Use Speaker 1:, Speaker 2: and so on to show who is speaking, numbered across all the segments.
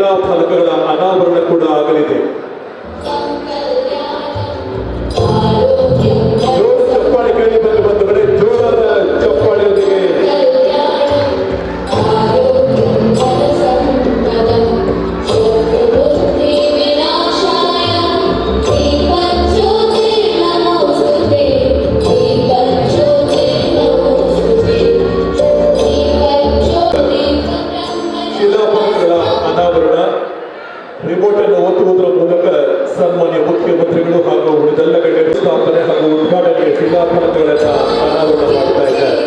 Speaker 1: ಶಿಲಾಫಲಕಗಳ ಅನಾವರಣ ಕೂಡ ಆಗಲಿದೆ. ಚಪ್ಪಾಳೆ ಕೇಳಿ ಬಂಧುಗಳೇ, ಜೋರಾದ ಚಪ್ಪಾಳೆಯೊಂದಿಗೆ ಶಿಲಾಫಲಕಗಳ ಅನಾವರಣ ರಿಮೋಟ್ ಅನ್ನು ಒತ್ತುವುದರ ಮೂಲಕ ಸನ್ಮಾನ್ಯ ಮುಖ್ಯಮಂತ್ರಿಗಳು ಹಾಗೂ ಉಳಿದೆಲ್ಲ ಗಣ್ಯರು ಸ್ಥಾಪನೆ ಹಾಗೂ ಉದ್ಘಾಟನೆಗೆ ಶಿಲಾಫಲಕಗಳನ್ನು ಅನಾವರಣ ಮಾಡ್ತಾ ಇದ್ದಾರೆ.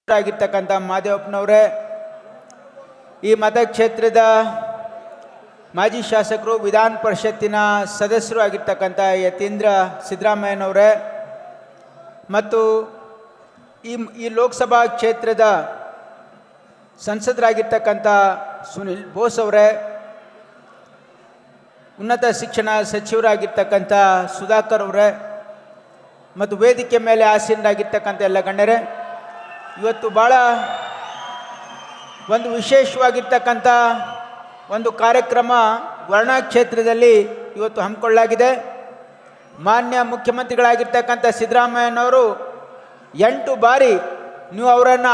Speaker 2: ಆಗಿರ್ತಕ್ಕಂಥ ಮಾದೇವಪ್ಪನವರೇ, ಈ ಮತಕ್ಷೇತ್ರದ ಮಾಜಿ ಶಾಸಕರು, ವಿಧಾನ ಪರಿಷತ್ತಿನ ಸದಸ್ಯರು ಆಗಿರ್ತಕ್ಕಂಥ ಯತೀಂದ್ರ ಸಿದ್ದರಾಮಯ್ಯನವರೇ, ಮತ್ತು ಈ ಲೋಕಸಭಾ ಕ್ಷೇತ್ರದ ಸಂಸದರಾಗಿರ್ತಕ್ಕಂಥ ಸುನಿಲ್ ಬೋಸ್ ಅವರೇ, ಉನ್ನತ ಶಿಕ್ಷಣ ಸಚಿವರಾಗಿರ್ತಕ್ಕಂಥ ಸುಧಾಕರ್ ಅವರೇ, ಮತ್ತು ವೇದಿಕೆ ಮೇಲೆ ಆಸೀನರಾಗಿರ್ತಕ್ಕಂಥ ಎಲ್ಲ ಗಣ್ಯರೇ, ಇವತ್ತು ಭಾಳ ಒಂದು ವಿಶೇಷವಾಗಿರ್ತಕ್ಕಂಥ ಒಂದು ಕಾರ್ಯಕ್ರಮ ವರ್ಣಾ ಕ್ಷೇತ್ರದಲ್ಲಿ ಇವತ್ತು ಹಮ್ಮಿಕೊಳ್ಳಲಾಗಿದೆ. ಮಾನ್ಯ ಮುಖ್ಯಮಂತ್ರಿಗಳಾಗಿರ್ತಕ್ಕಂಥ ಸಿದ್ದರಾಮಯ್ಯನವರು 8 ಬಾರಿ ನೀವು ಅವರನ್ನು